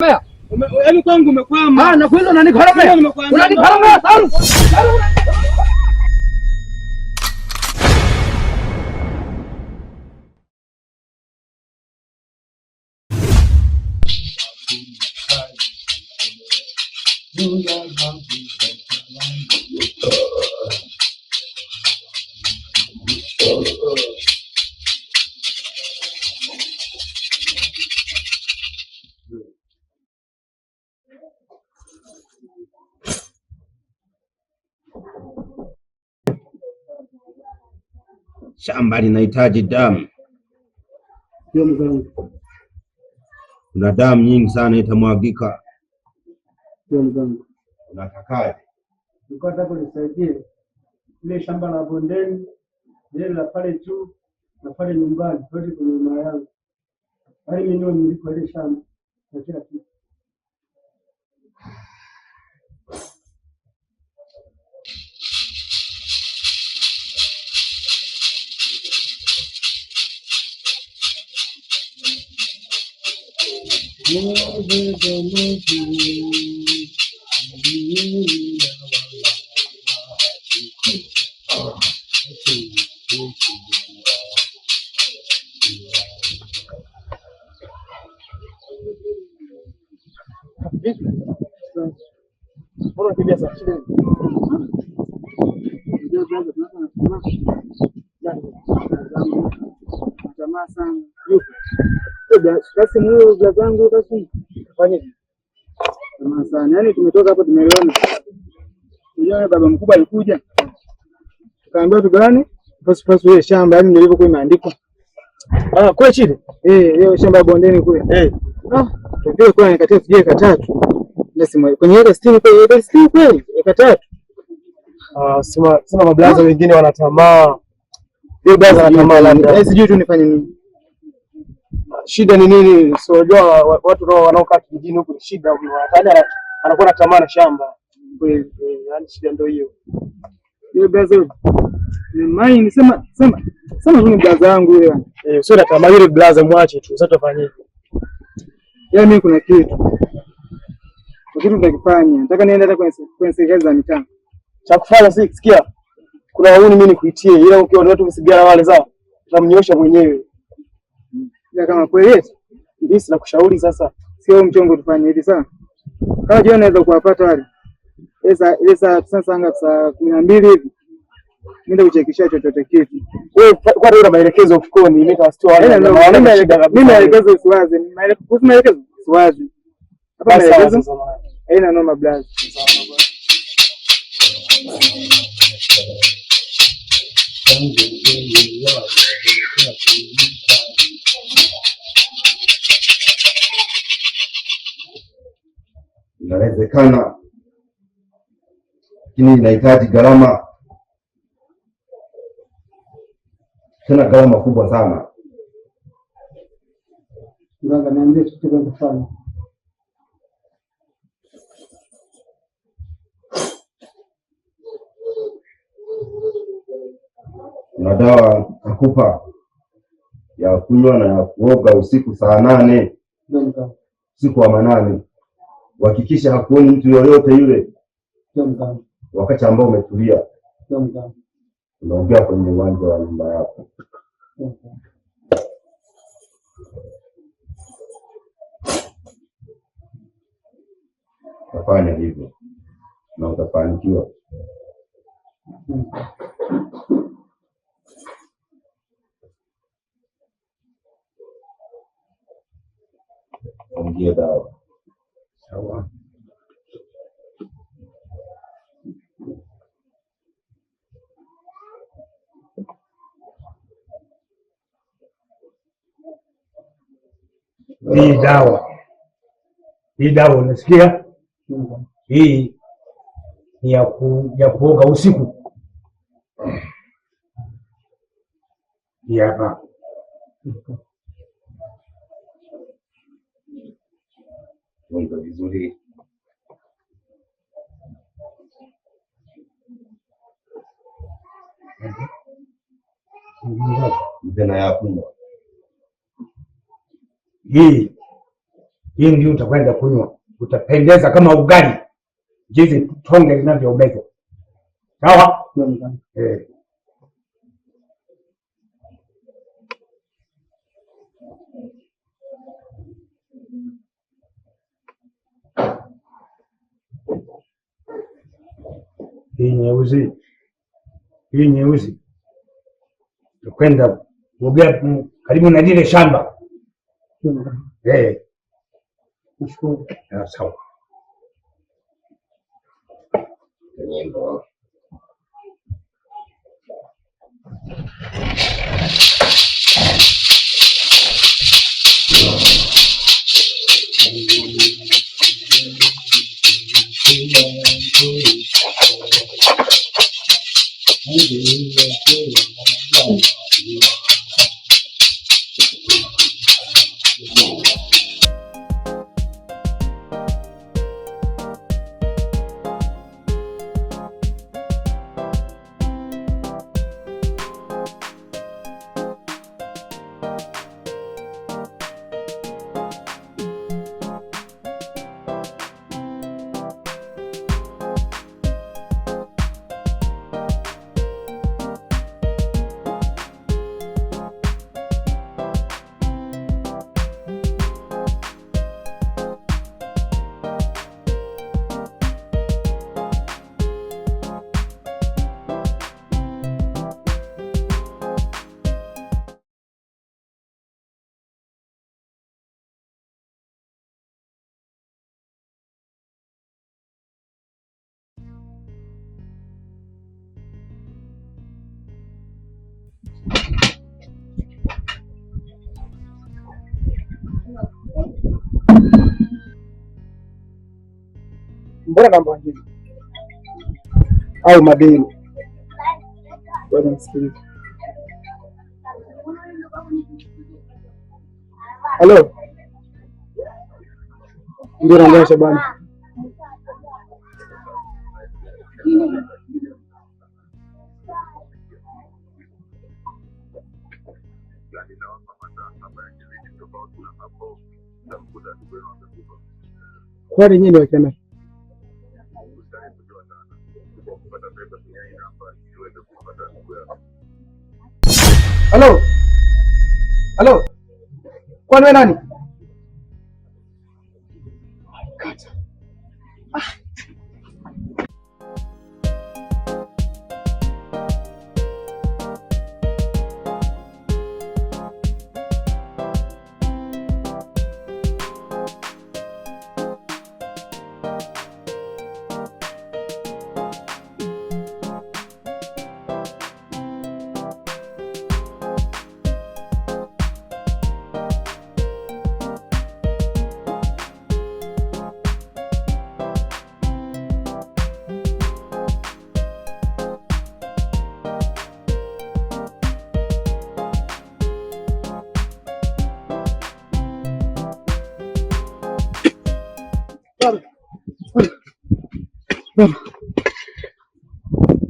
Yaani kwangu umekwama. Na kwenda unanikoromea. Unanikoromea Salu. Shamba linahitaji damu. Kuna damu nyingi sana itamwagika. Unatakaje? Nataka kunisaidie ile shamba la bondeni, ile la pale juu na pale nyumbani, yote kwenye mama yangu. Bali mimi ndio nilipo ile shamba na kila kitu. Bora kibiasa chini. Jamaa sana. Basi mwe zangu basi. Fanye. Jamaa sana. Yaani tumetoka hapa tumeelewana. Unajua baba mkubwa alikuja. Tukaambiwa tu gani? Pasi ile shamba yani ndio ilivyokuwa imeandikwa. Kwa chini. Hiyo shamba bondeni kule. Tokeo kwa nikatia tuje eka 3. Ndio kwenye eka 60 kwa eka 60 kweli eka 3. Sema mablaza wengine wanatamaa. Hiyo blaza anatamaa labda. Sijui tu nifanye nini. Shida ni nini? So unajua watu nao wanaokaa kijijini huko ni shida, anakuwa na tamaa na shamba. Yaani shida ndio hiyo. Hiyo blaza ni mimi nisema ni blaza yangu ile. Sio na tamaa ile blaza mwache tu. Sasa tufanyeje? Yaani mimi kuna kitu nitakifanya. Nataka niende hata kwenye serikali za mitaa. Cha kufanya sikia. Kuna wauni mimi nikuitie, ila ukiwa watu msigara wale sawa. Tutamnyosha mwenyewe. Ila kama kweli ndio nakushauri sasa. Sio mchongo tufanye hivi sawa. Kama jioni naweza kuwapata wale. Ile saa 12 hivi. Nenda kuchekisha chochote kitu. Wewe kwa nini una maelekezo ufukoni? Mimi tawasitoa wale. Mimi maelekezo usiwaze. Maelekezo usiwaze. Hapa maelekezo. Haina noma blaza. Inawezekana, lakini inahitaji gharama, tena gharama kubwa sana. Nganga niambie kitu kufanya. Kuna dawa nakupa ya kunywa na ya kuoga usiku saa 8. Usiku wa 8. Uhakikisha hakuoni mtu yoyote yule. Wakati ambao umetulia. Unaongea kwenye uwanja wa nyumba yako. Utafanya hivyo na utafanikiwa. Ongea dawa. Sawa. Hii dawa unasikia? Hii ni ya kuoga usiku. Hapa. Ndio vizuri. Hii Hii ndio utakwenda kunywa, utapendeza kama ugali jinsi tonge linavyoumeza. Sawa? Hii nyeusi utakwenda kuogea karibu na lile shamba. Sawa. Mbona namba nyingine au madeni? Bwana msikilize. Halo, ndio naongea Shabani. Kwani nyinyi wakena? Halo. Halo. Kwani wewe nani? Kata.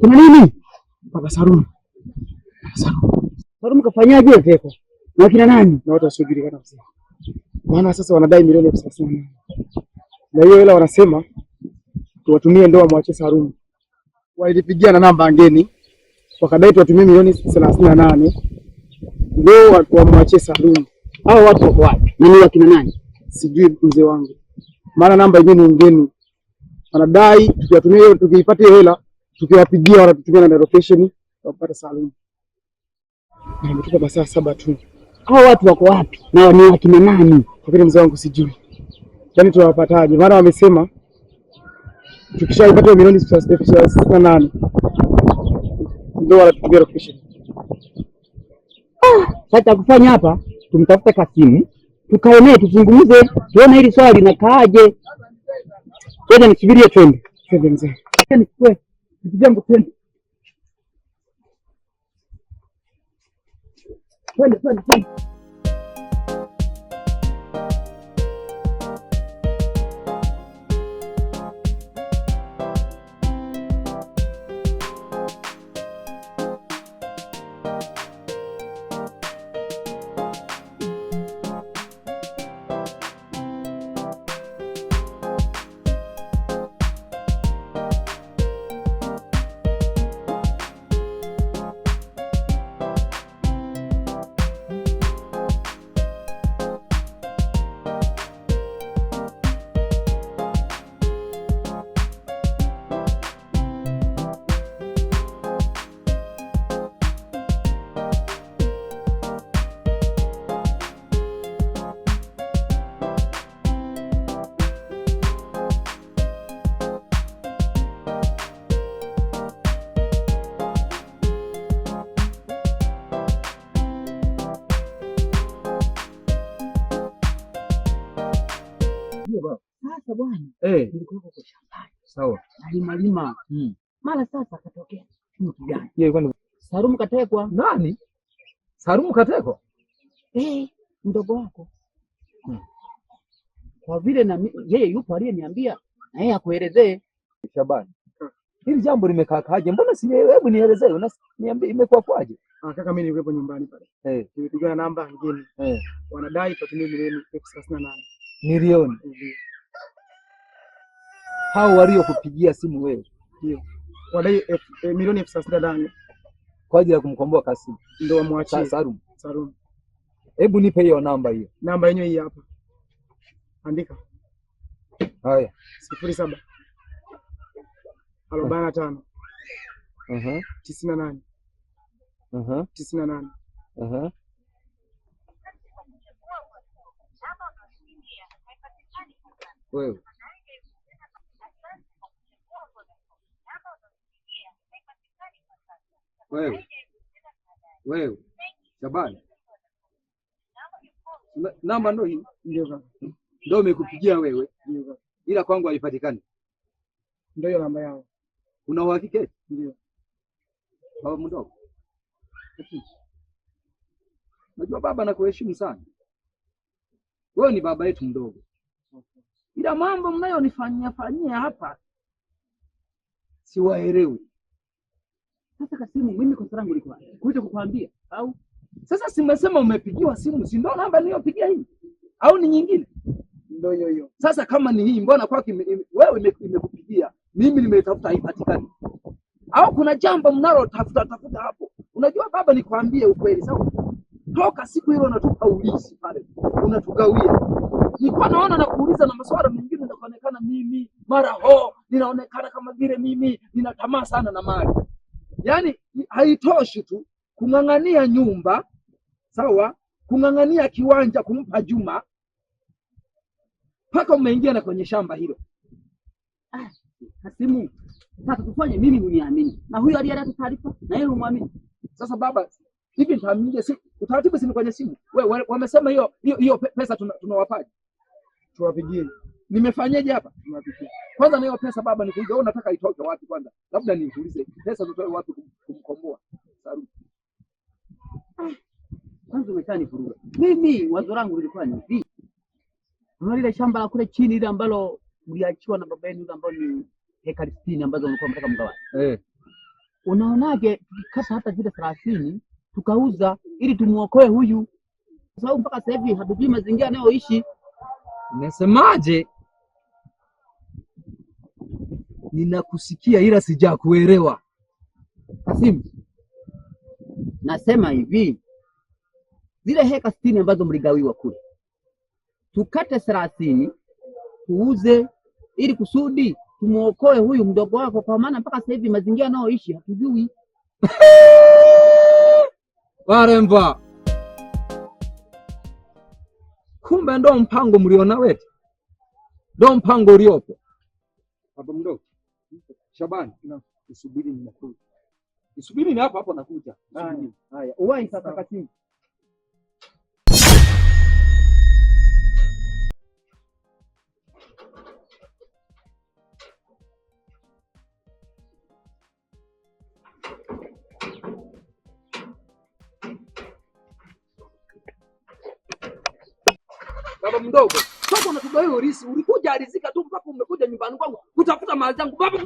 Kuna nini? Baba Sarum. Sarum kafanyaje teko? Na kina nani? Na watu wasiojulikana mzee. Maana sasa wanadai milioni 38. Na hiyo hela wanasema tuwatumie ndoa mwache Sarum. Walipigia na namba ngeni. Wakadai tuwatumie milioni 38. Ndio watu wamwache Sarum. Hao watu wako wapi? Nani wakina nani? Sijui mzee wangu. Maana namba yenyewe ni ngeni. Wanadai tukiwatumia hiyo tukipata hiyo hela tukiwapigia wanatutumia na location wapata Sarum. Na imetoka masaa 7 tu. Hao watu wako wapi? Na ni wakina nani? Kwa vile mzee wangu sijui. Yaani tunawapataje? Maana wamesema tukishapata milioni 68 ndio wanatutumia location. Sasa kufanya hapa tumtafuta Kasimu, tukae naye tuzungumze, tuone hili swali linakaaje. Ngoja nisubirie twende. Twende mzee. Twende. Jambo twende. Twende. Sasa bwana, nilikuwa kwa shambani. Sawa. Nalima. Mara sasa akatokea mtu gani? Yeye kwani Sarumu katekwa. Nani? Sarumu katekwa? Mdogo wako. Kwa vile na yeye yupo aliyeniambia na yeye akuelezee. Shabani. Hili jambo limekaaje? Mbona si hebu nielezee, niambie imekuwa kwaje? Kaka mimi nilikuwa nyumbani pale. Nilipigana namba nyingine. Wanadai tutumie milioni 38. Milioni. Hao waliokupigia simu wewe? Ndio. Wadai milioni 38 kwa ajili ya kumkomboa Kasimu. Ndio wamwachie Sarum. Hebu nipe hiyo namba hiyo. Namba yenyewe hii hapa. Andika. Haya. 07 45 98 98. Wewe Shabani, namba ndo hii? Ndio umekupigia wewe, ila kwangu haipatikani. Ndio hiyo namba yao. Una uhakika? Ndio. Baba mdogo, najua baba nakuheshimu sana, wewe ni baba yetu mdogo, ila mambo mnayonifanyia hapa siwaelewi. Sasa Kasimu, mimi kosa langu liko wapi? Kuja kukwambia au? Sasa simesema umepigiwa simu, si ndio namba niliyopigia hii? Au ni nyingine? Ndio hiyo. Sasa kama ni hii, mbona kwako wewe imekupigia, mimi nimetafuta haipatikani? Au kuna jambo mnalotafuta hapo? Unajua baba, nikwambie ukweli sawa? Toka siku ile unatupa ulisi pale, unatugawia. Nilikuwa naona na kuuliza na maswala mengine ninaonekana mimi mara ninaonekana kama vile mimi nina tamaa sana na mali. Yaani haitoshi tu kung'ang'ania nyumba, sawa? Kung'ang'ania kiwanja kumpa Juma, paka umeingia na kwenye shamba hilo. Kasimu, sasa tufanye mimi uniamini. Na huyo aliyeleta taarifa na yeye umwamini. Sasa baba, hivi nitaamini utaratibu si kwenye simu? Wewe wamesema hiyo pesa tunawapaje? Tuwapigie. Nimefanyaje hapa? Tunapigia. Kwanza na hiyo pesa baba, nikuulize wewe unataka itoke wapi kwanza? Labda niulize pesa tutoe wapi kumkomboa Sarumu? Kwanza umekani furuga. Mimi wazo langu lilikuwa ni hivi. Kuna ile shamba la kule chini ile ambalo mliachiwa na baba yenu ambalo ni hekari 60 ambazo mlikuwa mtaka mgawane. Unaonaje tukikata hata zile 30 tukauza ili tumuokoe huyu? Kwa sababu mpaka sasa hivi hatujui mazingira anayoishi. Unasemaje? Ninakusikia ila sijakuelewa. Kasimu, nasema hivi, zile heka 60 ambazo mligawiwa kule, tukate 30 tuuze ili kusudi tumuokoe huyu mdogo wako, kwa maana mpaka sasa hivi mazingira anayoishi hatujui. Waremba, kumbe ndo mpango mliona wetu, ndo mpango uliopo. Baba mdogo Shabani, usubiri ninakuja. Usubiri ni hapo nakuja. Haya, uwai sasa Kasimu. Baba mdogo, sasa unatupa hiyo urisi, ulikuja alizika tu mpaka umekuja nyumbani kwangu kutafuta mali zangu. Baba